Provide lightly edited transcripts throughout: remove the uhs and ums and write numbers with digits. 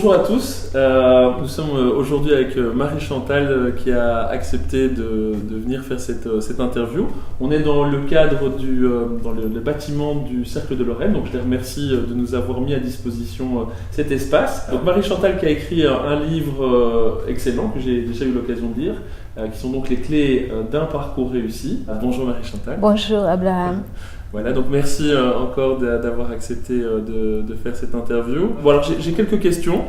bonjour à tous. Nous sommes aujourd'hui avec Marie-Chantal qui a accepté de venir faire cette interview. On est dans le cadre dans le bâtiment du Cercle de Lorraine, donc je les remercie de nous avoir mis à disposition cet espace. Donc Marie-Chantal qui a écrit un livre excellent que j'ai déjà eu l'occasion de lire, qui sont donc les clés d'un parcours réussi. Bonjour Marie-Chantal. Bonjour Abraham. Voilà, donc merci encore d'avoir accepté de faire cette interview. Bon, alors j'ai quelques questions,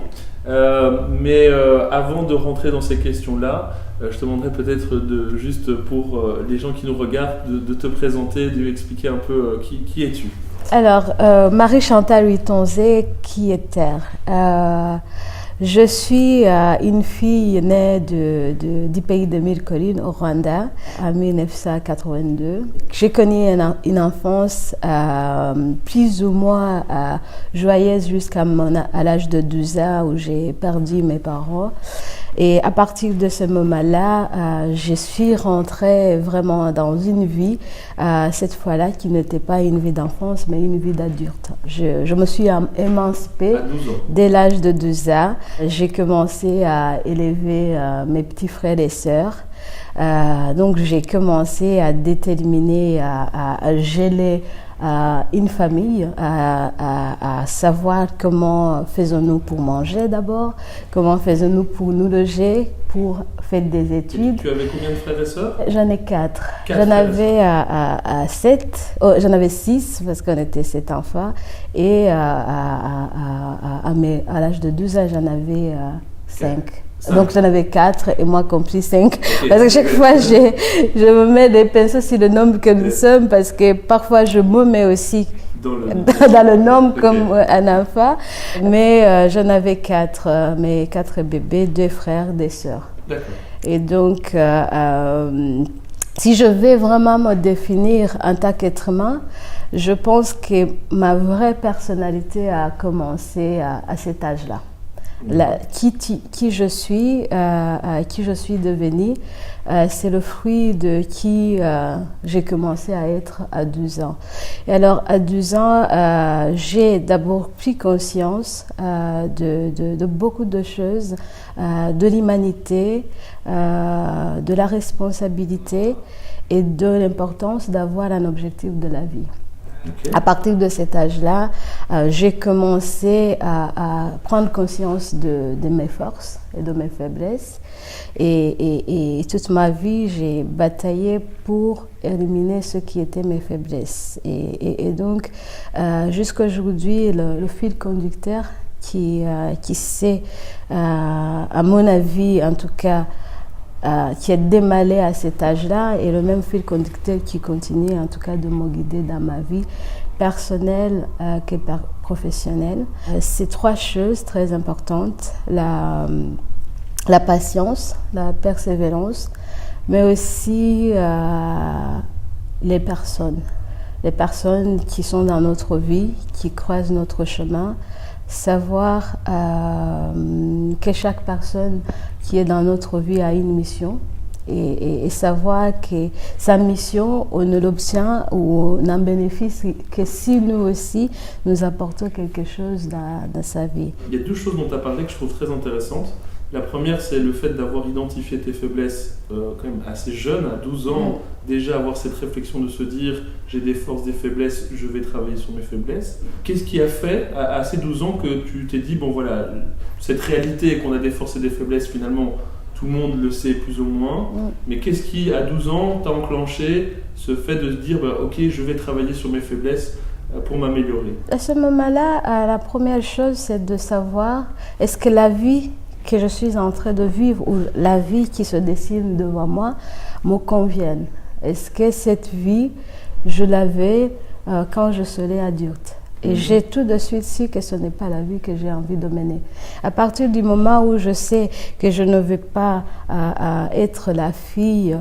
mais avant de rentrer dans ces questions-là, je te demanderais peut-être juste pour les gens qui nous regardent, de te présenter, de lui expliquer un peu qui es-tu. Alors, Marie-Chantal Huitonzé, qui est-elle? Je suis une fille née du pays de Mille Collines au Rwanda en 1982. J'ai connu une enfance plus ou moins joyeuse jusqu'à l'âge de 12 ans où j'ai perdu mes parents. Et à partir de ce moment-là, je suis rentrée vraiment dans une vie, cette fois-là, qui n'était pas une vie d'enfance, mais une vie d'adulte. Je me suis émancipée dès l'âge de 12 ans. J'ai commencé à élever mes petits frères et sœurs. Donc j'ai commencé à déterminer, à gérer une famille, à savoir comment faisons-nous pour manger d'abord, comment faisons-nous pour nous loger, pour faire des études. Tu avais combien de frères et sœurs? J'en ai 4. J'en avais 7, j'en avais 6 parce qu'on était 7 enfants et à l'âge de 12 ans, j'en avais 5. Donc j'en avais 4 et moi compris 5. Okay. Parce que chaque fois je me mets des pinceaux sur le nombre que nous sommes parce que parfois je me mets aussi dans le nombre comme un enfant. Mais j'en avais 4, mes 4 bébés, 2 frères, 2 sœurs. D'accord. Et donc si je vais vraiment me définir en tant qu'être humain, je pense que ma vraie personnalité a commencé à cet âge-là. Qui je suis devenue, c'est le fruit de qui j'ai commencé à être à 12 ans. Et alors, à 12 ans, j'ai d'abord pris conscience de beaucoup de choses, de l'humanité, de la responsabilité et de l'importance d'avoir un objectif de la vie. Okay. À partir de cet âge-là, j'ai commencé à prendre conscience de mes forces et de mes faiblesses. Et toute ma vie, j'ai bataillé pour éliminer ce qui était mes faiblesses. Et donc, jusqu'à aujourd'hui, le fil conducteur qui s'est, à mon avis en tout cas, qui est démêlé à cet âge-là et le même fil conducteur qui continue en tout cas de me guider dans ma vie personnelle que professionnelle. C'est 3 choses très importantes, la patience, la persévérance, mais aussi les personnes qui sont dans notre vie, qui croisent notre chemin. Savoir que chaque personne qui est dans notre vie a une mission et savoir que sa mission, on ne l'obtient ou on n'en bénéficie que si nous aussi nous apportons quelque chose dans sa vie. Il y a 2 choses dont tu as parlé que je trouve très intéressantes. La première, c'est le fait d'avoir identifié tes faiblesses quand même assez jeune, à 12 ans, déjà avoir cette réflexion de se dire j'ai des forces, des faiblesses, je vais travailler sur mes faiblesses. Qu'est-ce qui a fait à ces 12 ans que tu t'es dit, bon voilà, cette réalité qu'on a des forces et des faiblesses, finalement, tout le monde le sait plus ou moins, mais qu'est-ce qui, à 12 ans, t'a enclenché ce fait de se dire, ok, je vais travailler sur mes faiblesses pour m'améliorer? À ce moment-là, la première chose, c'est de savoir, est-ce que la vie que je suis en train de vivre ou la vie qui se dessine devant moi me convienne? Est-ce que cette vie, je l'avais quand je serai adulte? Et j'ai tout de suite su que ce n'est pas la vie que j'ai envie de mener. À partir du moment où je sais que je ne veux pas être la fille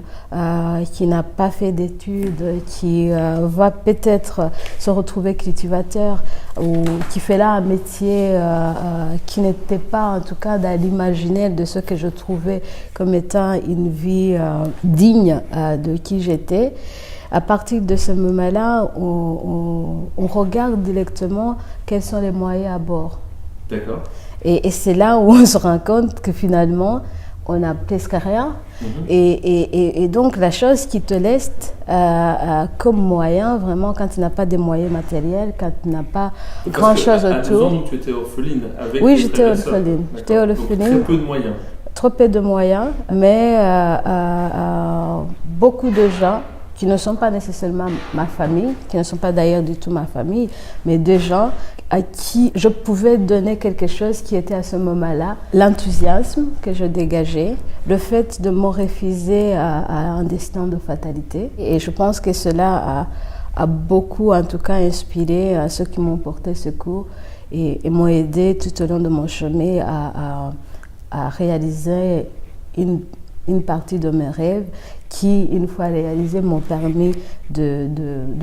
qui n'a pas fait d'études, qui va peut-être se retrouver cultivateur ou qui fait là un métier qui n'était pas en tout cas dans l'imaginaire de ce que je trouvais comme étant une vie digne de qui j'étais. À partir de ce moment-là, on regarde directement quels sont les moyens à bord. D'accord. Et c'est là où on se rend compte que finalement, on n'a presque rien. Et donc, la chose qui te laisse comme moyen, vraiment, quand tu n'as pas des moyens matériels, quand tu n'as pas grand-chose autour. À 12 ans, donc, tu étais orpheline avec Oui, j'étais orpheline. J'étais orpheline. Donc, très peu de moyens. Trop peu de moyens, mais beaucoup de gens qui ne sont pas nécessairement ma famille, qui ne sont pas d'ailleurs du tout ma famille, mais des gens à qui je pouvais donner quelque chose qui était à ce moment-là l'enthousiasme que je dégageais, le fait de me refuser à un destin de fatalité. Et je pense que cela a beaucoup, en tout cas, inspiré ceux qui m'ont porté secours et m'ont aidé tout au long de mon chemin à réaliser une partie de mes rêves qui, une fois réalisés, m'ont permis de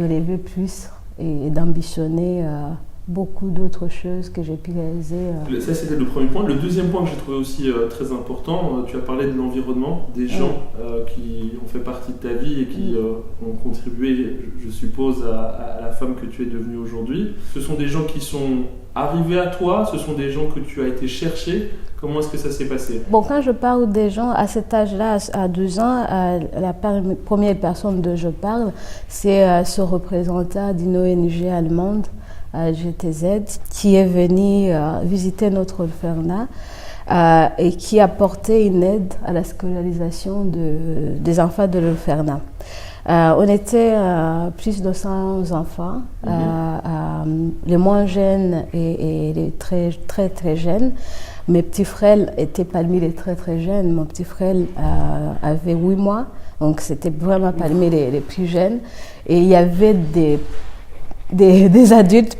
rêver plus et d'ambitionner beaucoup d'autres choses que j'ai pu réaliser. Ça, c'était le premier point. Le deuxième point que j'ai trouvé aussi très important, tu as parlé de l'environnement, des gens qui ont fait partie de ta vie et qui ont contribué, je suppose, à la femme que tu es devenue aujourd'hui. Ce sont des gens qui sont arrivés à toi, ce sont des gens que tu as été chercher. Comment est-ce que ça s'est passé? Bon, quand je parle des gens à cet âge-là, à 12 ans, la première personne dont je parle, c'est ce représentant d'une ONG allemande, GTZ, qui est venu visiter notre orphelinat et qui a apporté une aide à la scolarisation des enfants de l'orphelinat. On était plus de 100 enfants, les moins jeunes et les très, très, très jeunes. Mes petits frères étaient parmi les très très jeunes. Mon petit frère avait 8 mois, donc c'était vraiment parmi les plus jeunes. Et il y avait des adultes,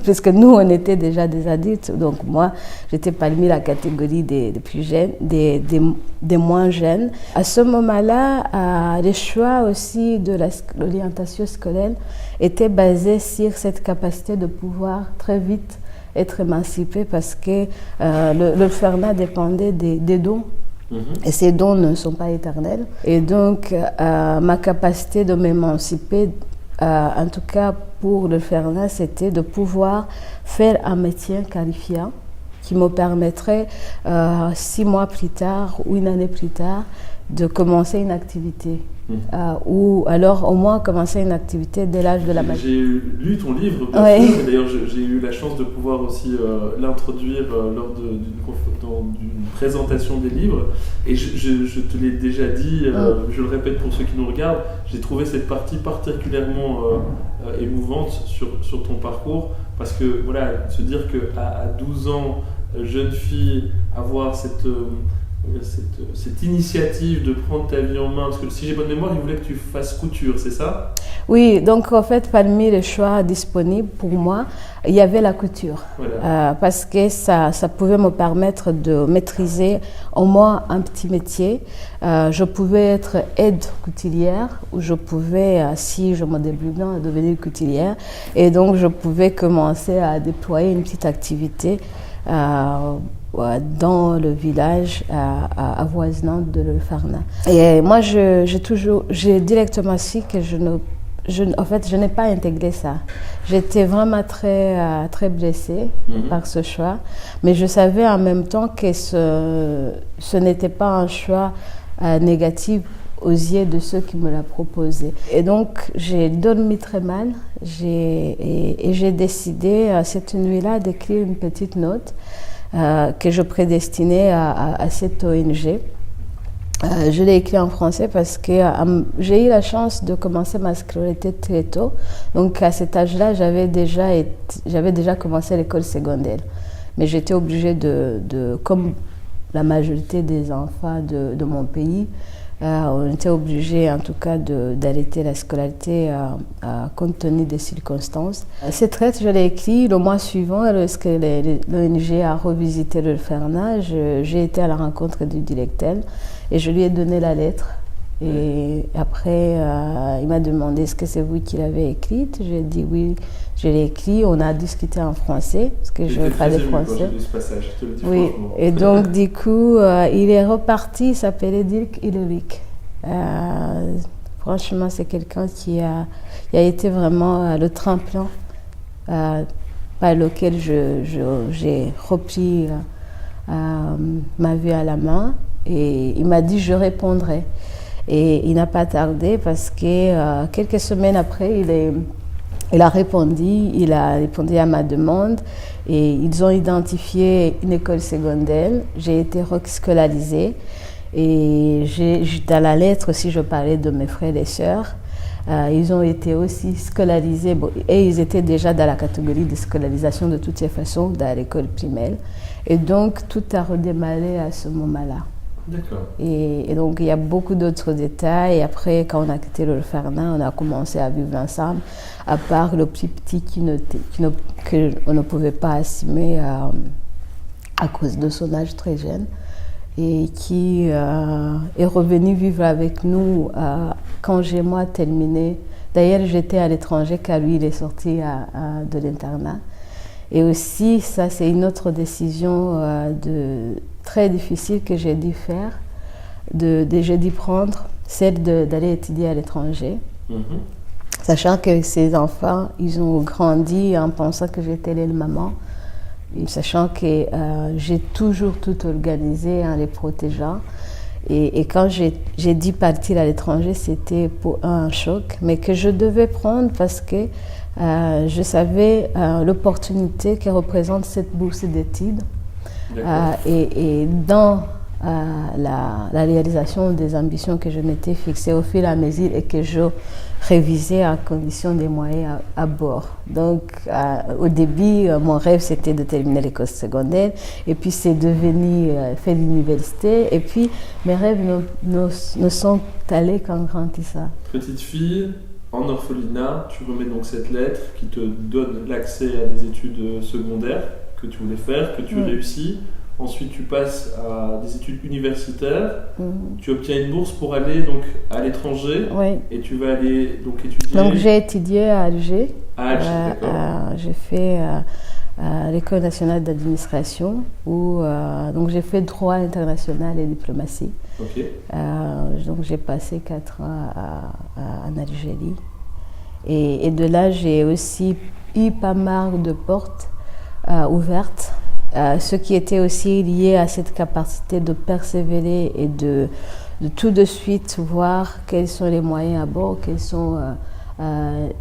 puisque nous on était déjà des adultes. Donc moi, j'étais parmi la catégorie des plus jeunes, des moins jeunes. À ce moment-là, le choix aussi de l'orientation scolaire était basé sur cette capacité de pouvoir très vite être émancipé parce que l'orphelinat dépendait des dons. Et ces dons ne sont pas éternels. Et donc, ma capacité de m'émanciper, en tout cas pour l'orphelinat, c'était de pouvoir faire un métier qualifiant qui me permettrait, 6 mois plus tard ou une année plus tard, de commencer une activité. Ou alors au moins commencer une activité dès l'âge de la majorité. J'ai lu ton livre, bien sûr, et d'ailleurs j'ai eu la chance de pouvoir aussi l'introduire lors d'une présentation des livres. Et je te l'ai déjà dit, je le répète pour ceux qui nous regardent, j'ai trouvé cette partie particulièrement émouvante sur ton parcours, parce que voilà, se dire qu'à 12 ans, jeune fille, avoir cette initiative de prendre ta vie en main, parce que si j'ai bonne mémoire, il voulait que tu fasses couture, c'est ça? Oui, donc en fait, parmi les choix disponibles pour moi, il y avait la couture. Voilà. Parce que ça pouvait me permettre de maîtriser au moins un petit métier. Je pouvais être aide couturière ou je pouvais, si je me débrouille bien, devenir couturière. Et donc, je pouvais commencer à déployer une petite activité dans le village avoisinant de l'orphelinat. Et moi, j'ai directement su que en fait, je n'ai pas intégré ça. J'étais vraiment très, très blessée par ce choix, mais je savais en même temps que ce n'était pas un choix négatif aux yeux de ceux qui me l'ont proposé. Et donc, j'ai dormi très mal et j'ai décidé cette nuit-là d'écrire une petite note que je prédestinais à cette ONG. Je l'ai écrit en français parce que j'ai eu la chance de commencer ma scolarité très tôt. Donc à cet âge-là, j'avais déjà commencé l'école secondaire. Mais j'étais obligée comme la majorité des enfants de mon pays, on était obligé en tout cas d'arrêter la scolarité compte tenu des circonstances. Cette lettre, je l'ai écrite le mois suivant lorsque l'ONG a revisité l'orphelinat. J'ai été à la rencontre du directeur et je lui ai donné la lettre. Et après, il m'a demandé est-ce que c'est vous qui l'avez écrite. J'ai dit oui, je l'ai écrit. On a discuté en français parce que je parlais français. Quand j'ai lu ce passage, je te le dis oui. Franchement. Et donc du coup, il est reparti. Il s'appelait Dirk Illich. Franchement, c'est quelqu'un qui a été vraiment le tremplin par lequel j'ai repris m'a vu à la main et il m'a dit je répondrai. Et il n'a pas tardé parce que quelques semaines après, il a répondu à ma demande et ils ont identifié une école secondaire. J'ai été rescolarisée et dans la lettre aussi, je parlais de mes frères et sœurs. Ils ont été aussi scolarisés et ils étaient déjà dans la catégorie de scolarisation de toutes les façons dans l'école primaire. Et donc, tout a redémarré à ce moment-là. D'accord. Et donc, il y a beaucoup d'autres détails. Et après, quand on a quitté l'orphelinat, on a commencé à vivre ensemble, à part le petit qu'on ne pouvait pas assumer à cause de son âge très jeune et qui est revenu vivre avec nous quand j'ai moi terminé. D'ailleurs, j'étais à l'étranger car lui, il est sorti de l'internat. Et aussi, ça, c'est une autre décision très difficile que j'ai dû faire, j'ai dû prendre, celle d'aller étudier à l'étranger. Sachant que ces enfants, ils ont grandi en pensant que j'étais leur maman. Et sachant que j'ai toujours tout organisé en les protégeant. Et quand j'ai dû partir à l'étranger, c'était pour un choc, mais que je devais prendre parce que je savais l'opportunité que représente cette bourse d'études. Et dans la réalisation des ambitions que je m'étais fixées au fur et à mesure et que je révisais en condition des moyens à bord. Donc, au début, mon rêve, c'était de terminer l'école secondaire. Et puis, c'est devenu faire l'université. Et puis, mes rêves ne sont allés qu'en grandissant. Petite fille, en orphelinat, tu remets donc cette lettre qui te donne l'accès à des études secondaires que tu voulais faire, que tu réussis. Ensuite, tu passes à des études universitaires. Tu obtiens une bourse pour aller donc à l'étranger. Et tu vas aller donc étudier. Donc, j'ai étudié à Alger. À Alger, d'accord. J'ai fait l'École nationale d'administration où donc j'ai fait droit international et diplomatie. Donc, j'ai passé 4 ans en Algérie. Et de là, j'ai aussi eu pas mal de portes ouvertes. Ce qui était aussi lié à cette capacité de persévérer et de tout de suite voir quels sont les moyens à bord, quelles sont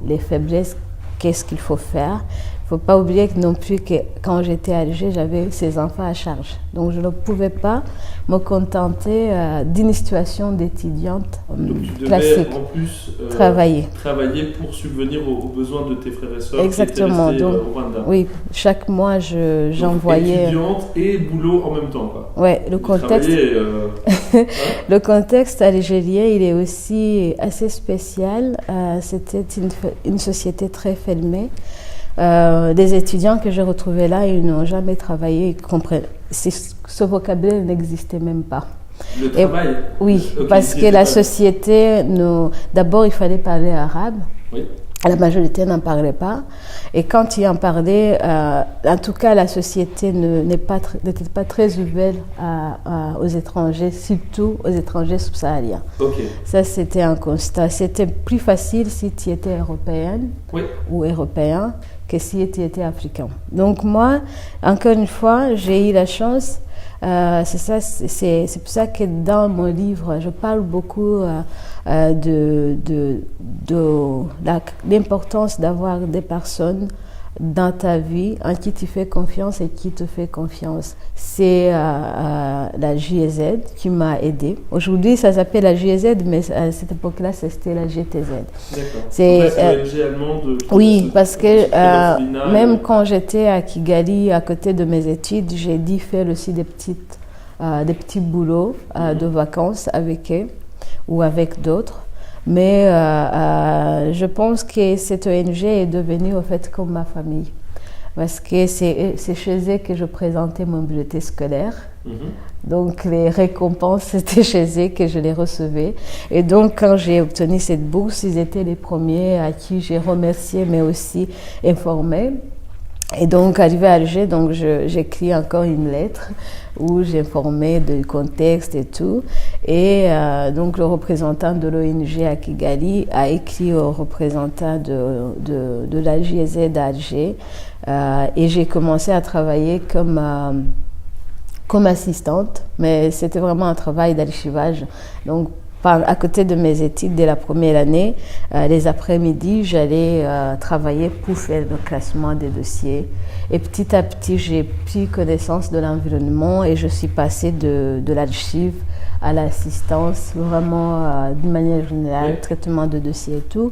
les faiblesses, qu'est-ce qu'il faut faire. Il ne faut pas oublier non plus que quand j'étais à Alger, j'avais ces enfants à charge. Donc je ne pouvais pas me contenter d'une situation d'étudiante classique. Donc tu devais en plus travailler pour subvenir aux besoins de tes frères et sœurs. Exactement. Qui étaient restés au Rwanda. Oui, chaque mois j'envoyais. Étudiante et boulot en même temps, quoi. Ouais, le contexte algérien, il est aussi assez spécial. C'était une société très fermée. Des étudiants que j'ai retrouvés là, ils n'ont jamais travaillé, ils comprennent. Ce vocabulaire n'existait même pas. Le travail? Oui, parce que la société, d'abord il fallait parler arabe. Oui. La majorité n'en parlait pas. Et quand ils en parlaient, en tout cas, la société n'était pas très ouverte aux étrangers, surtout aux étrangers subsahariens. Ça, c'était un constat. C'était plus facile si tu étais européenne ou européen que si tu étais africain. Donc moi, encore une fois, j'ai eu la chance. C'est pour ça que dans mon livre, je parle beaucoup de l'importance d'avoir des personnes dans ta vie en qui tu fais confiance et qui te fait confiance. C'est la JZ qui m'a aidée. Aujourd'hui, ça s'appelle la JZ, mais à cette époque-là, c'était la GTZ. D'accord. C'est l'ONG allemande. Oui, parce que même quand j'étais à Kigali, à côté de mes études, j'ai dû faire aussi des petits boulots de vacances avec eux ou avec d'autres. Mais je pense que cette ONG est devenue en fait comme ma famille. Parce que c'est chez eux que je présentais mon bulletin scolaire. Donc les récompenses, c'était chez eux que je les recevais. Et donc quand j'ai obtenu cette bourse, ils étaient les premiers à qui j'ai remercié, mais aussi informé. Et donc, arrivé à Alger, donc j'écris encore une lettre où j'informais du contexte et tout. Et donc, le représentant de l'ONG à Kigali a écrit au représentant de la GIZ d'Alger. Et j'ai commencé à travailler comme comme assistante, mais c'était vraiment un travail d'archivage. Donc, à côté de mes études dès la première année, les après-midi, j'allais travailler pour faire le classement des dossiers. Et petit à petit, j'ai pris connaissance de l'environnement et je suis passée de l'archive à l'assistance, vraiment d'une manière générale, traitement de dossiers et tout.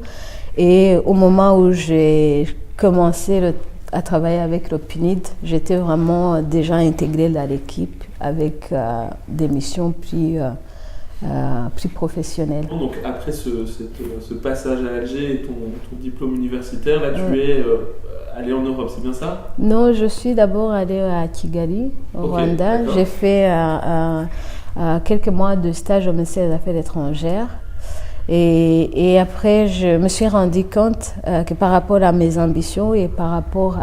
Et au moment où j'ai commencé à travailler avec le PNID, j'étais vraiment déjà intégrée dans l'équipe avec des missions plus professionnelles. Donc après ce passage à Alger et ton diplôme universitaire, là tu es allée en Europe, c'est bien ça? Non, je suis d'abord allée à Kigali, au Rwanda. J'ai fait quelques mois de stage au ministère des Affaires étrangères. Et après, je me suis rendu compte que par rapport à mes ambitions et par rapport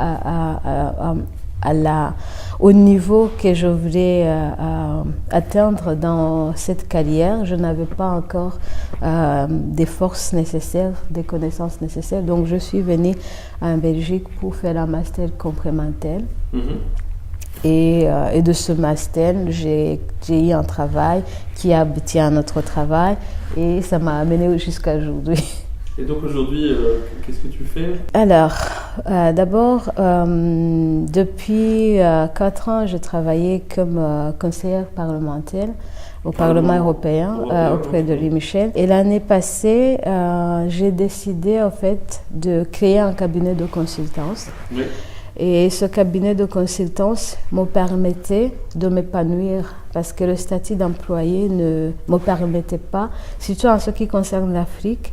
au niveau que je voulais atteindre dans cette carrière, je n'avais pas encore des forces nécessaires, des connaissances nécessaires. Donc, je suis venue en Belgique pour faire un master complémentaire. Et de ce master, j'ai eu un travail qui a abouti à un autre travail et ça m'a amené jusqu'à aujourd'hui. Et donc aujourd'hui, qu'est-ce que tu fais? Alors, d'abord, depuis 4 ans, je travaillais comme conseillère parlementaire au Parlement européen auprès de Louis Michel. Et l'année passée, j'ai décidé en fait de créer un cabinet de consultance. Oui. Et ce cabinet de consultance me permettait de m'épanouir parce que le statut d'employé ne me permettait pas, surtout en ce qui concerne l'Afrique,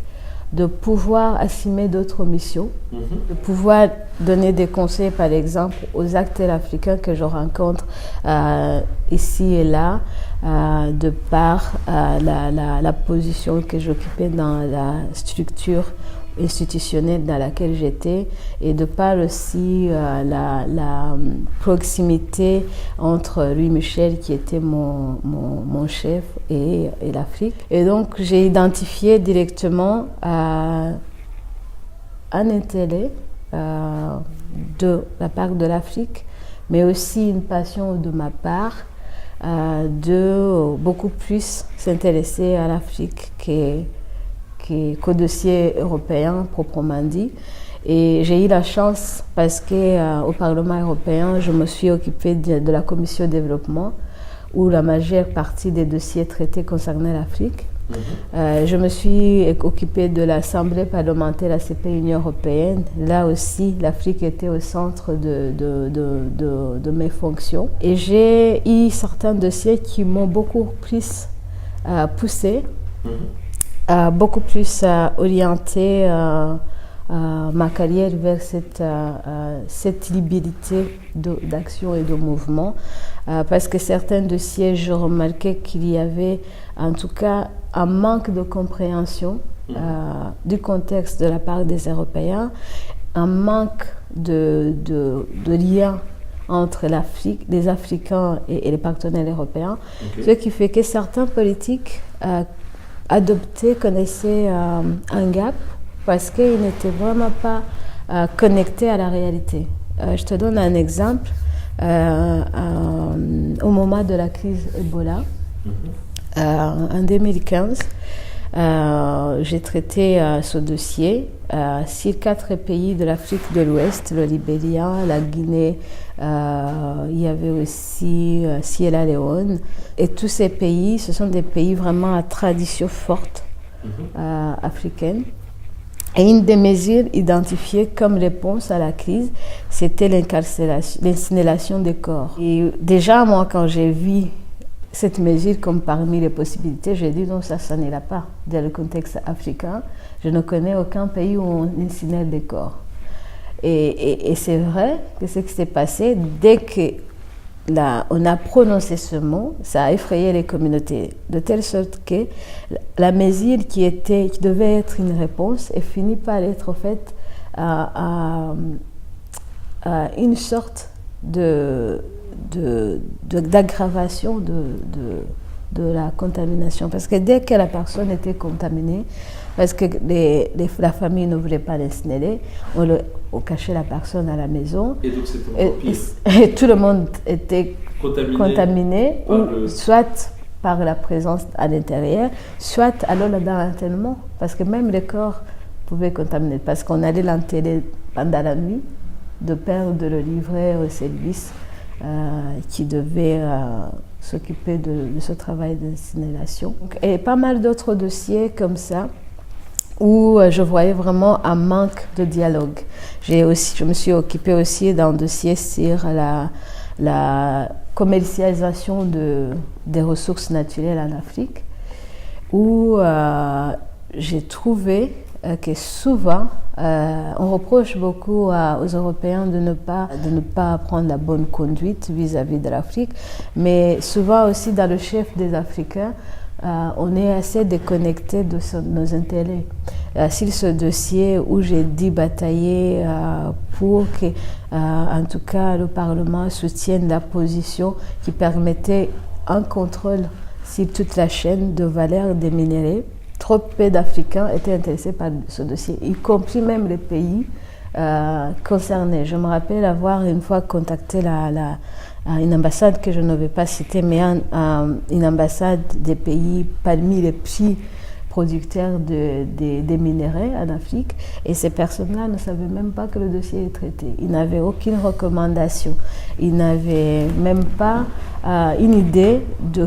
de pouvoir assumer d'autres missions, de pouvoir donner des conseils, par exemple, aux acteurs africains que je rencontre ici et là, de par la position que j'occupais dans la structure institutionnelle dans laquelle j'étais et de par aussi la proximité entre Louis Michel qui était mon chef et l'Afrique. Et donc j'ai identifié directement un intérêt de la part de l'Afrique, mais aussi une passion de ma part de beaucoup plus s'intéresser à l'Afrique qu'au dossier européen proprement dit. Et j'ai eu la chance parce qu'au Parlement européen, je me suis occupée de la commission développement où la majeure partie des dossiers traités concernaient l'Afrique. Je me suis occupée de l'Assemblée parlementaire ACP Union européenne. Là aussi, l'Afrique était au centre de mes fonctions. Et j'ai eu certains dossiers qui m'ont beaucoup plus poussée, beaucoup plus orienté ma carrière vers cette liberté d'action et de mouvement. Parce que certains dossiers, je remarquais qu'il y avait en tout cas un manque de compréhension du contexte de la part des Européens, un manque de lien entre l'Afrique, les Africains et les partenaires européens, ce qui fait que certains politiques adoptés connaissaient un gap parce qu'ils n'étaient vraiment pas connectés à la réalité. Je te donne un exemple. Au moment de la crise Ebola, en 2015, j'ai traité ce dossier sur 4 pays de l'Afrique de l'Ouest, le Libéria, la Guinée, il y avait aussi Sierra Leone. Et tous ces pays, ce sont des pays vraiment à tradition forte africaine. Et une des mesures identifiées comme réponse à la crise, c'était l'incinération des corps. Et déjà, moi, quand j'ai vu cette mesure comme parmi les possibilités, j'ai dit non, ça n'ira pas. Dans le contexte africain, je ne connais aucun pays où on incinère des corps. Et c'est vrai que ce qui s'est passé, dès qu'on a prononcé ce mot, ça a effrayé les communautés, de telle sorte que la mesure qui devait être une réponse est finie par être faite à une sorte d'aggravation de la contamination. Parce que dès que la personne était contaminée, parce que la famille ne voulait pas l'incinérer, on cachait la personne à la maison. Et donc c'était encore pire. Et tout le monde était contaminé ou soit par la présence à l'intérieur, soit alors dans l'enterrement, parce que même le corps pouvait contaminer, parce qu'on allait l'enterrer pendant la nuit, de peur de le livrer au service qui devait s'occuper de ce travail d'incinération. Et pas mal d'autres dossiers comme ça, où je voyais vraiment un manque de dialogue. Je me suis occupée aussi d'un dossier sur la commercialisation des ressources naturelles en Afrique, où j'ai trouvé que souvent, on reproche beaucoup aux Européens de ne pas prendre la bonne conduite vis-à-vis de l'Afrique, mais souvent aussi dans le chef des Africains, on est assez déconnecté de nos intérêts. Sur ce dossier où j'ai dit batailler pour que, en tout cas, le Parlement soutienne la position qui permettait un contrôle sur toute la chaîne de valeur des minéraux, trop peu d'Africains étaient intéressés par ce dossier, y compris même les pays concernés. Je me rappelle avoir une fois contacté une ambassade que je ne vais pas citer, mais une ambassade des pays parmi les petits producteurs des minéraux en Afrique, et ces personnes-là ne savaient même pas que le dossier est traité. Ils n'avaient aucune recommandation. Ils n'avaient même pas une idée de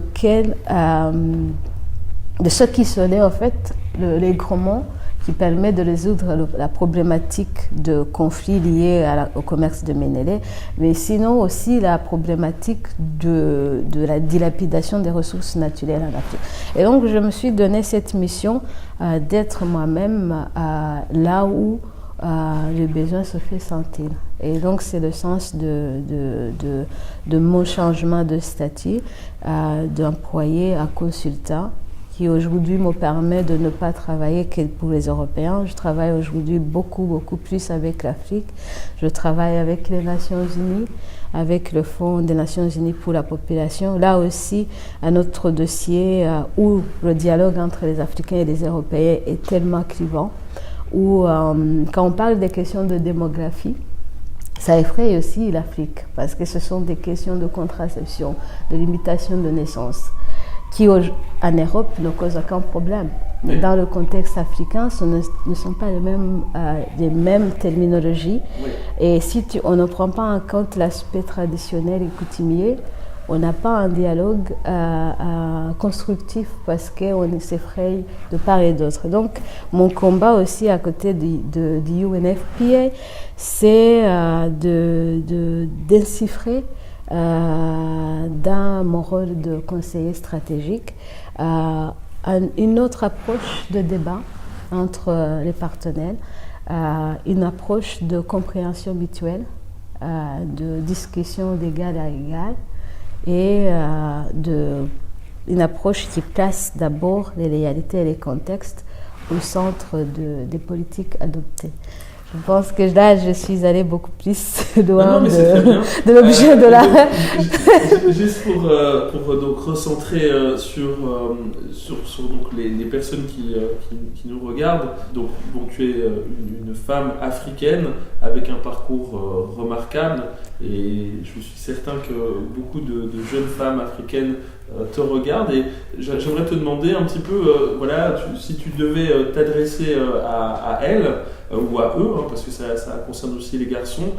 ce qui serait en fait l'aigrement qui permet de résoudre la problématique de conflits liés au commerce de minerais, mais sinon aussi la problématique de la dilapidation des ressources naturelles en Afrique. Et donc je me suis donné cette mission d'être moi-même là où le besoin se fait sentir. Et donc c'est le sens de mon changement de statut d'employé à consultant, qui aujourd'hui me permet de ne pas travailler que pour les Européens. Je travaille aujourd'hui beaucoup plus avec l'Afrique. Je travaille avec les Nations Unies, avec le Fonds des Nations Unies pour la population. Là aussi, un autre dossier où le dialogue entre les Africains et les Européens est tellement clivant, où quand on parle des questions de démographie, ça effraie aussi l'Afrique, parce que ce sont des questions de contraception, de limitation de naissance, qui en Europe ne causent aucun problème. Mais dans le contexte africain, ce ne sont pas les mêmes terminologies. Oui. Et si on ne prend pas en compte l'aspect traditionnel et coutumier, on n'a pas un dialogue constructif, parce qu'on s'effraie de part et d'autre. Donc, mon combat aussi à côté du UNFPA, c'est d'encifrer dans mon rôle de conseiller stratégique une autre approche de débat entre les partenaires, une approche de compréhension mutuelle, de discussion d'égal à égal, et une approche qui place d'abord les réalités et les contextes au centre des politiques adoptées. Je pense que là, je suis allée beaucoup plus loin de l'objet de la... Juste pour donc recentrer sur donc les personnes qui nous regardent. Donc tu es une femme africaine avec un parcours remarquable, et je suis certain que beaucoup de jeunes femmes africaines te regardent, et j'aimerais te demander un petit peu, si tu devais t'adresser à elles ou à eux, parce que ça concerne aussi les garçons,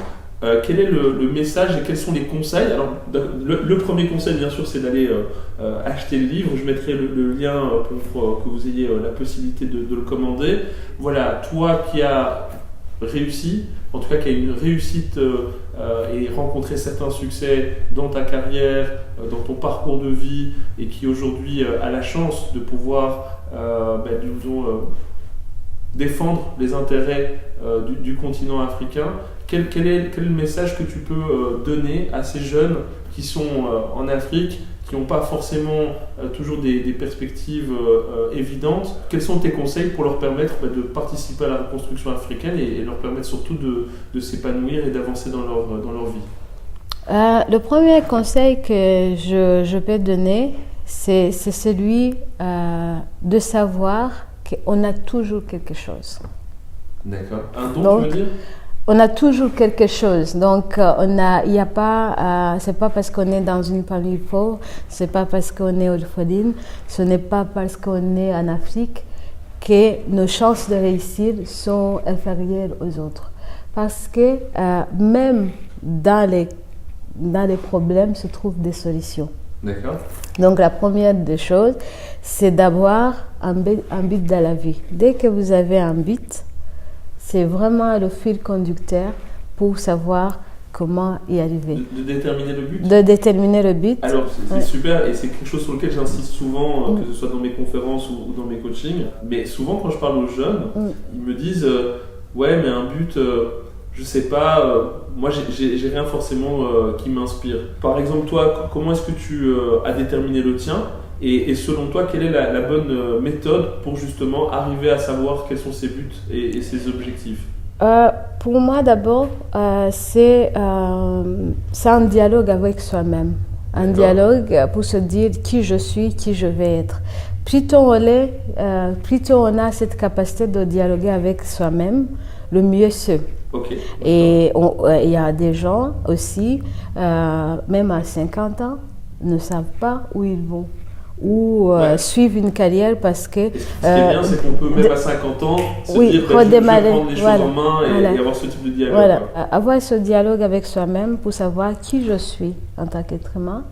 quel est le message et quels sont les conseils? Alors, le premier conseil, bien sûr, c'est d'aller acheter le livre. Je mettrai le lien pour que vous ayez la possibilité de le commander. Voilà, toi qui as réussi, en tout cas qui a une réussite et rencontré certains succès dans ta carrière, dans ton parcours de vie, et qui aujourd'hui a la chance de pouvoir défendre les intérêts du continent africain, quel est le message que tu peux donner à ces jeunes qui sont en Afrique, qui n'ont pas forcément toujours des perspectives évidentes? Quels sont tes conseils pour leur permettre de participer à la reconstruction africaine et leur permettre surtout de s'épanouir et d'avancer dans leur vie? Le premier conseil que je peux donner, c'est celui de savoir qu'on a toujours quelque chose. D'accord. Un don, Donc, tu veux dire? On a toujours quelque chose. Donc, il y a pas, c'est pas parce qu'on est dans une famille pauvre, c'est pas parce qu'on est orpheline, ce n'est pas parce qu'on est en Afrique que nos chances de réussir sont inférieures aux autres. Parce que même dans les problèmes se trouvent des solutions. D'accord. Donc, la première des choses, c'est d'avoir un but dans la vie. Dès que vous avez un but, c'est vraiment le fil conducteur pour savoir comment y arriver. De déterminer le but? De déterminer le but. Alors, c'est super, et c'est quelque chose sur lequel j'insiste souvent, que ce soit dans mes conférences ou dans mes coachings. Mais souvent, quand je parle aux jeunes, ils me disent ouais, mais un but, je sais pas, moi, j'ai rien forcément qui m'inspire. Par exemple, toi, comment est-ce que tu as déterminé le tien? Et selon toi, quelle est la bonne méthode pour justement arriver à savoir quels sont ses buts et ses objectifs? Pour moi, d'abord, c'est un dialogue avec soi-même. Un dialogue pour se dire qui je suis, qui je vais être. Plutôt on a cette capacité de dialoguer avec soi-même, le mieux c'est. Okay. Et il y a des gens aussi, même à 50 ans, ne savent pas où ils vont. Ou suivre une carrière parce que... Ce qui est bien, c'est qu'on peut même à 50 ans se dire je vais prendre les choses en main et avoir ce type de dialogue. Voilà. Avoir ce dialogue avec soi-même pour savoir qui je suis en tant qu'être humain,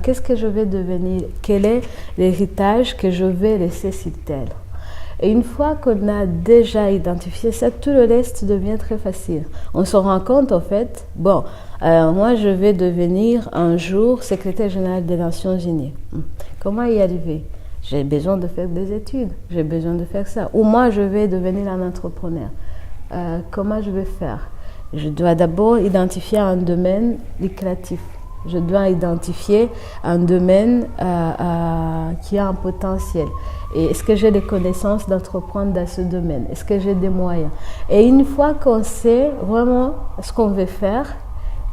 qu'est-ce que je vais devenir, quel est l'héritage que je vais laisser sur Terre. Et une fois qu'on a déjà identifié ça, tout le reste devient très facile. On se rend compte, en fait, moi, je vais devenir un jour secrétaire général des Nations Unies. Comment y arriver? J'ai besoin de faire des études, j'ai besoin de faire ça. Ou moi, je vais devenir un entrepreneur. Comment je vais faire? Je dois d'abord identifier un domaine lucratif. Je dois identifier un domaine qui a un potentiel. Et est-ce que j'ai des connaissances d'entreprendre dans ce domaine? Est-ce que j'ai des moyens? Et une fois qu'on sait vraiment ce qu'on veut faire,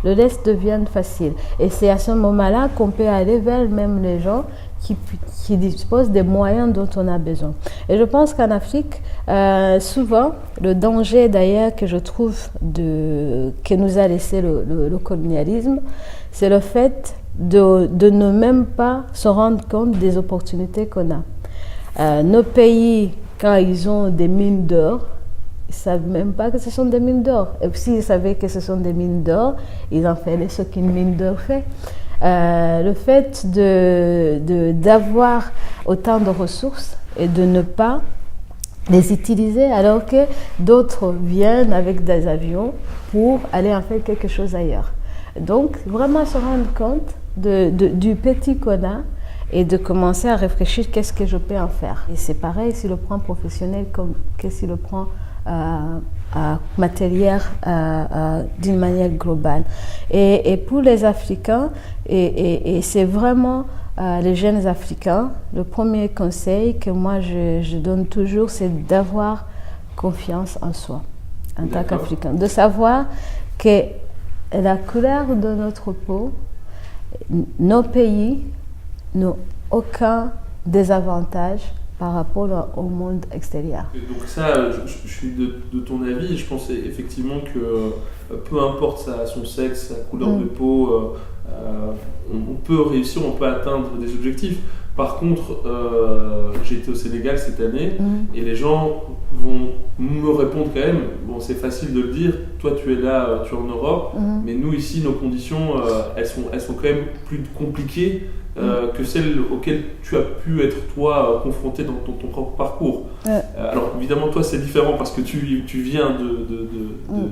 le reste devient facile. Et c'est à ce moment-là qu'on peut aller vers même les gens qui disposent des moyens dont on a besoin. Et je pense qu'en Afrique, souvent, le danger d'ailleurs que je trouve que nous a laissé le colonialisme, c'est le fait de ne même pas se rendre compte des opportunités qu'on a. Nos pays, quand ils ont des mines d'or, ils ne savent même pas que ce sont des mines d'or. Et s'ils savaient que ce sont des mines d'or, ils en feraient ce qu'une mine d'or fait. Le fait d'avoir autant de ressources et de ne pas les utiliser alors que d'autres viennent avec des avions pour aller en faire quelque chose ailleurs. Donc, vraiment se rendre compte du petit qu'on a et de commencer à réfléchir qu'est-ce que je peux en faire. Et c'est pareil sur le plan professionnel comme que sur le plan matériel d'une manière globale. Et pour les Africains, et c'est vraiment les jeunes Africains, le premier conseil que moi je donne toujours, c'est d'avoir confiance en soi, en tant qu'Africain. De savoir que la couleur de notre peau, nos pays n'ont aucun désavantage par rapport au monde extérieur. Et donc ça, je suis de ton avis, je pense effectivement que peu importe son sexe, sa couleur de peau, on peut réussir, on peut atteindre des objectifs. Par contre, j'ai été au Sénégal cette année et les gens vont me répondre quand même, bon c'est facile de le dire, toi tu es là, tu es en Europe, mais nous ici nos conditions elles sont quand même plus compliquées que celles auxquelles tu as pu être toi confronté dans ton propre parcours. Alors évidemment toi c'est différent parce que tu viens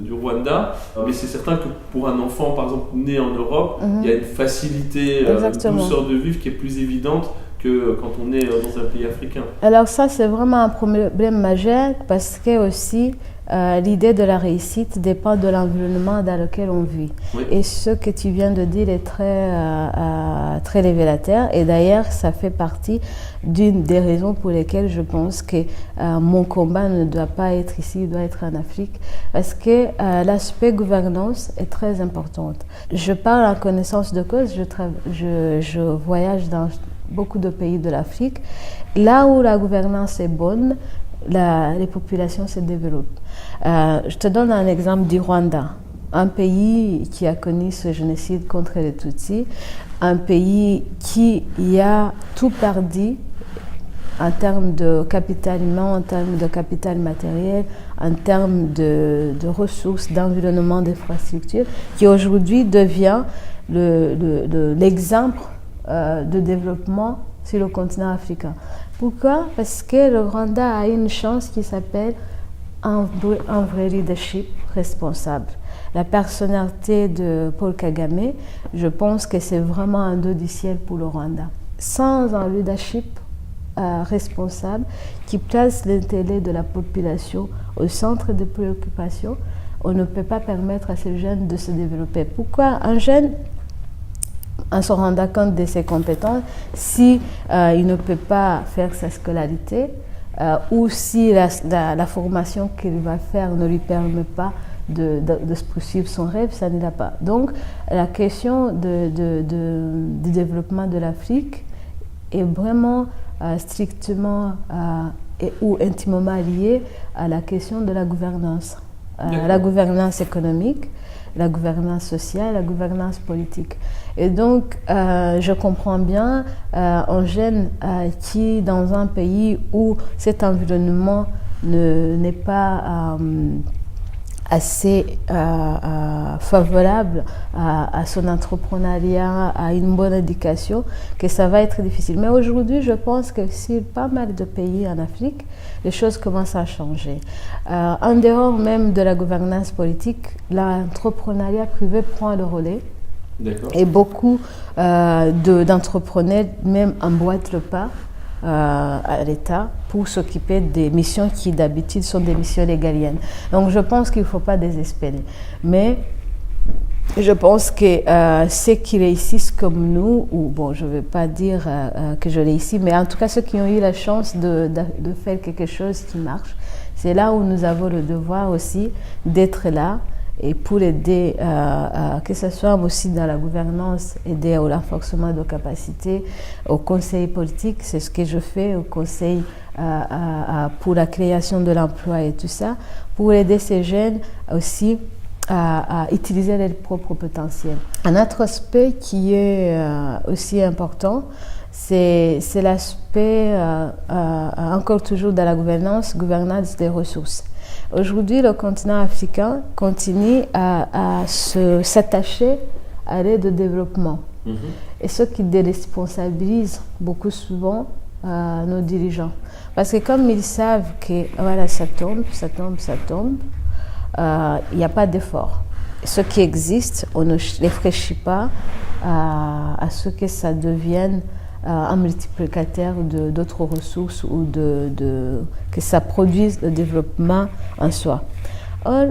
du Rwanda, mais c'est certain que pour un enfant par exemple né en Europe, il y a une facilité, une douceur de vivre qui est plus évidente que quand on est dans un pays africain. Alors ça c'est vraiment un problème majeur parce que aussi l'idée de la réussite dépend de l'environnement dans lequel on vit. Oui. Et ce que tu viens de dire est très révélateur. Et d'ailleurs, ça fait partie d'une des raisons pour lesquelles je pense que mon combat ne doit pas être ici, il doit être en Afrique. Parce que l'aspect gouvernance est très important. Je parle en connaissance de cause, je voyage dans beaucoup de pays de l'Afrique. Là où la gouvernance est bonne, les populations se développent. Je te donne un exemple du Rwanda, un pays qui a connu ce génocide contre les Tutsis, un pays qui a tout perdu en termes de capital humain, en termes de capital matériel, en termes de ressources, d'environnement, d'infrastructures, qui aujourd'hui devient l'exemple de développement sur le continent africain. Pourquoi? Parce que le Rwanda a une chance qui s'appelle un vrai leadership responsable. La personnalité de Paul Kagame, je pense que c'est vraiment un dos du ciel pour le Rwanda. Sans un leadership responsable qui place l'intérêt de la population au centre des préoccupations, on ne peut pas permettre à ces jeunes de se développer. Pourquoi un jeune, en se rendant compte de ses compétences, si il ne peut pas faire sa scolarité ou si la formation qu'il va faire ne lui permet pas de poursuivre son rêve, ça n'ira pas. Donc la question du développement de l'Afrique est vraiment strictement ou intimement liée à la question de la gouvernance. La gouvernance économique, la gouvernance sociale, la gouvernance politique. Et donc, je comprends bien un jeune qui, dans un pays où cet environnement n'est pas assez favorable à son entrepreneuriat, à une bonne éducation, que ça va être difficile. Mais aujourd'hui, je pense que sur pas mal de pays en Afrique, les choses commencent à changer. En dehors même de la gouvernance politique, l'entrepreneuriat privé prend le relais. Et beaucoup d'entrepreneurs même emboîtent le pas à l'État pour s'occuper des missions qui d'habitude sont des missions régaliennes. Donc je pense qu'il ne faut pas désespérer. Mais je pense que ceux qui réussissent comme nous, ou bon, je ne vais pas dire que je réussis, mais en tout cas ceux qui ont eu la chance de faire quelque chose qui marche, c'est là où nous avons le devoir aussi d'être là et pour aider, que ce soit aussi dans la gouvernance, aider au renforcement de capacités, au conseil politique, c'est ce que je fais, au conseil pour la création de l'emploi et tout ça, pour aider ces jeunes aussi à utiliser leur propre potentiel. Un autre aspect qui est aussi important, c'est l'aspect, encore toujours dans la gouvernance des ressources. Aujourd'hui, le continent africain continue à s'attacher à l'aide au développement. Et ce qui déresponsabilise beaucoup souvent nos dirigeants. Parce que comme ils savent que voilà, ça tombe, il n'y a pas d'effort. Ce qui existe, on ne réfléchit pas à ce que ça devienne un multiplicateur d'autres ressources ou que ça produise le développement en soi. Or,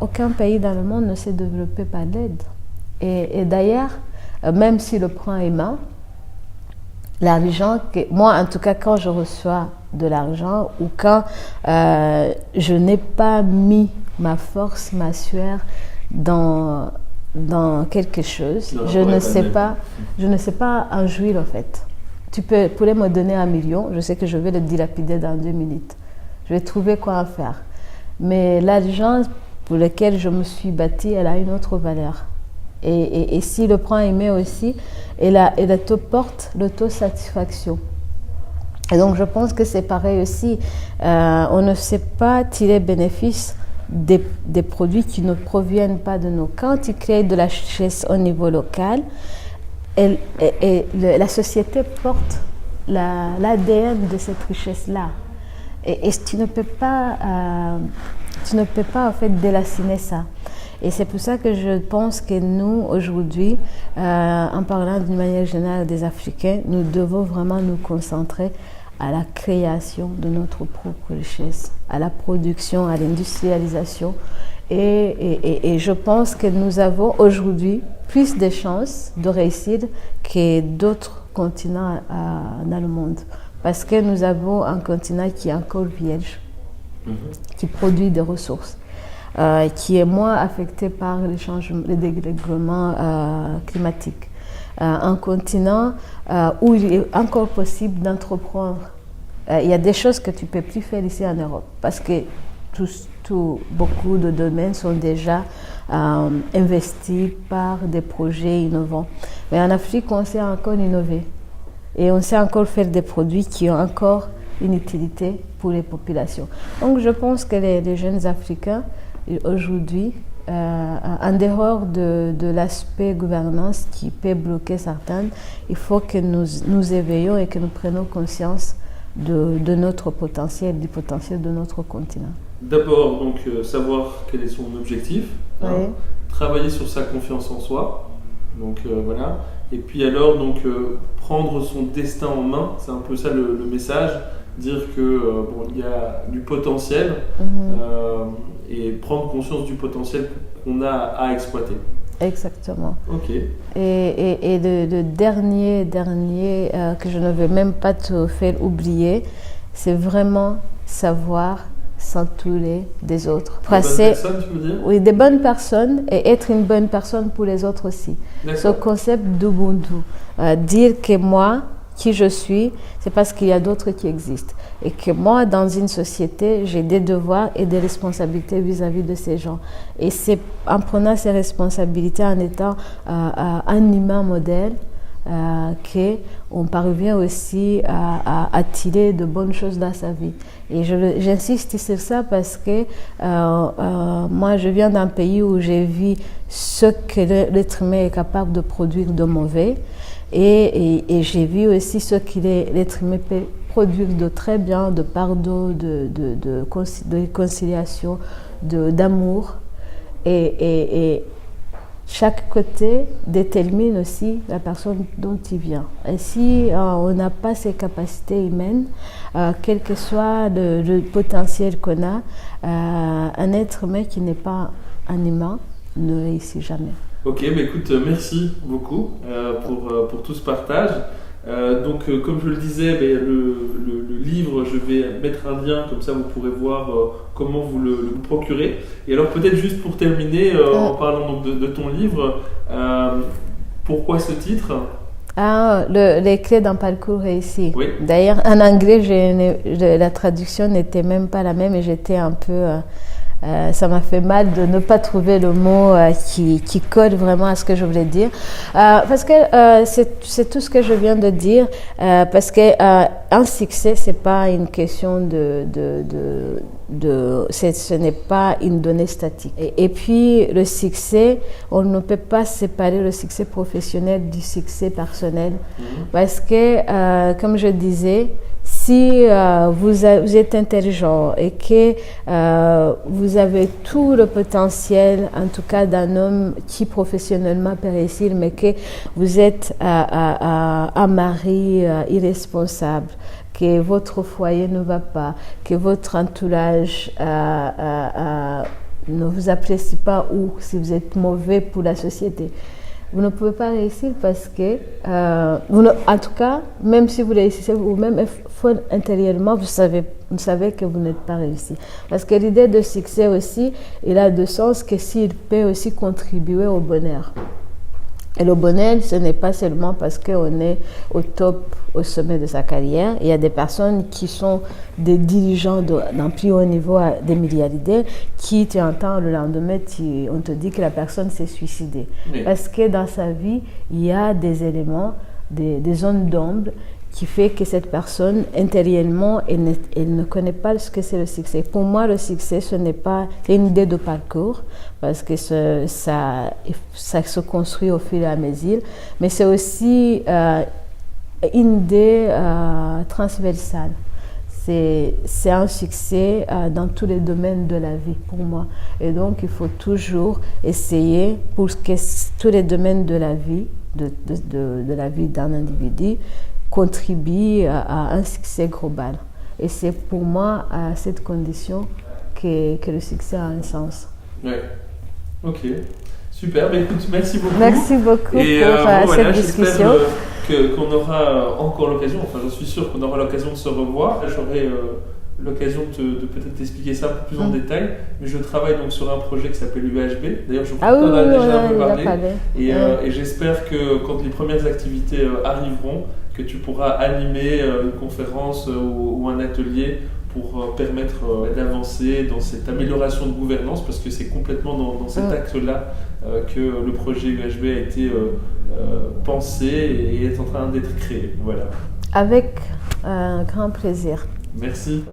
aucun pays dans le monde ne s'est développé par l'aide. Et d'ailleurs, même si le plan est mince, l'argent, moi en tout cas quand je reçois de l'argent ou quand je n'ai pas mis ma force, ma sueur dans quelque chose, je ne sais pas en jouir en fait. Tu pourrais me donner 1 million, je sais que je vais le dilapider dans 2 minutes. Je vais trouver quoi en faire. Mais l'argent pour lequel je me suis bâtie, elle a une autre valeur. Et si le plan aimé aussi, elle te porte l'autosatisfaction. Et donc je pense que c'est pareil aussi. On ne sait pas tirer bénéfice des produits qui ne proviennent pas de nous. Quand tu crées de la richesse au niveau local, la société porte l'ADN de cette richesse-là. Et tu ne peux pas en fait déraciner ça. Et c'est pour ça que je pense que nous, aujourd'hui, en parlant d'une manière générale des Africains, nous devons vraiment nous concentrer à la création de notre propre richesse, à la production, à l'industrialisation. Et je pense que nous avons aujourd'hui plus de chances de réussir que d'autres continents dans le monde. Parce que nous avons un continent qui est encore vierge, qui produit des ressources, qui est moins affecté par les dérèglements climatiques. un continent où il est encore possible d'entreprendre. Il y a des choses que tu ne peux plus faire ici en Europe parce que beaucoup de domaines sont déjà investis par des projets innovants. Mais en Afrique, on sait encore innover et on sait encore faire des produits qui ont encore une utilité pour les populations. Donc je pense que les jeunes Africains, aujourd'hui, en dehors de l'aspect gouvernance qui peut bloquer certains, il faut que nous éveillons et que nous prenions conscience de notre potentiel, du potentiel de notre continent. D'abord, donc, savoir quel est son objectif, Oui. Travailler sur sa confiance en soi, donc voilà. Et puis alors, donc, prendre son destin en main, c'est un peu ça le message, dire que bon, il y a du potentiel et prendre conscience du potentiel qu'on a à exploiter. Exactement. Ok. Et le dernier que je ne veux même pas te faire oublier, c'est vraiment savoir s'entourer des autres. Des bonnes personnes, tu veux dire? Oui, des bonnes personnes et être une bonne personne pour les autres aussi. Ce concept d'Ubuntu, dire que moi, qui je suis, c'est parce qu'il y a d'autres qui existent. Et que moi, dans une société, j'ai des devoirs et des responsabilités vis-à-vis de ces gens. Et c'est en prenant ces responsabilités, en étant un humain modèle, qu'on parvient aussi à attirer de bonnes choses dans sa vie. Et j'insiste sur ça parce que moi, je viens d'un pays où j'ai vu ce que l'être humain est capable de produire de mauvais. Et j'ai vu aussi ce que l'être humain peut produire de très bien, de pardon, de conciliation, d'amour. Et chaque côté détermine aussi la personne dont il vient. Et si on n'a pas ces capacités humaines, quel que soit le potentiel qu'on a, un être humain qui n'est pas un humain ne réussit jamais. Ok, bah écoute, merci beaucoup pour tout ce partage. Donc, comme je le disais, le livre, je vais mettre un lien, comme ça vous pourrez voir comment vous le procurez. Et alors peut-être juste pour terminer, en parlant donc de ton livre, pourquoi ce titre ? Les clés d'un parcours réussi. Oui. D'ailleurs, en anglais, la traduction n'était même pas la même et j'étais un peu... ça m'a fait mal de ne pas trouver le mot qui colle vraiment à ce que je voulais dire. Parce que c'est tout ce que je viens de dire. Parce que un succès, c'est pas une question ce n'est pas une donnée statique. Et puis le succès, on ne peut pas séparer le succès professionnel du succès personnel. Parce que, comme je disais, si vous êtes intelligent et que vous avez tout le potentiel, en tout cas d'un homme qui professionnellement peut réussir, mais que vous êtes un mari irresponsable, que votre foyer ne va pas, que votre entourage ne vous apprécie pas ou si vous êtes mauvais pour la société, vous ne pouvez pas réussir parce que, en tout cas, même si vous réussissez vous-même, intérieurement, vous savez que vous n'êtes pas réussi. Parce que l'idée de succès aussi, il a de sens que s'il peut aussi contribuer au bonheur. Et le bonheur, ce n'est pas seulement parce qu'on est au top, au sommet de sa carrière. Il y a des personnes qui sont des dirigeants d'un plus haut niveau, des milliardaires, qui, tu entends le lendemain, on te dit que la personne s'est suicidée. Oui. Parce que dans sa vie, il y a des éléments, des zones d'ombre qui fait que cette personne, intérieurement, elle ne connaît pas ce que c'est le succès. Pour moi, le succès, c'est une idée de parcours, parce que ça se construit au fil et à mesure, mais c'est aussi une idée transversale. C'est un succès dans tous les domaines de la vie, pour moi. Et donc, il faut toujours essayer, pour que tous les domaines de la vie, de la vie d'un individu, contribue à un succès global. Et c'est pour moi à cette condition que le succès a un sens. Oui, ok. Super, mais écoute, merci beaucoup. Merci beaucoup pour cette discussion. Qu'on aura encore l'occasion, enfin je suis sûr qu'on aura l'occasion de se revoir. J'aurai l'occasion de peut-être t'expliquer ça un peu plus en détail, mais je travaille donc sur un projet qui s'appelle UHB. D'ailleurs, je crois que tu en as déjà un peu parlé. Et j'espère que quand les premières activités arriveront, que tu pourras animer une conférence ou un atelier pour permettre d'avancer dans cette amélioration de gouvernance, parce que c'est complètement dans cet axe-là que le projet UHB a été pensé et est en train d'être créé. Voilà. Avec un grand plaisir. Merci.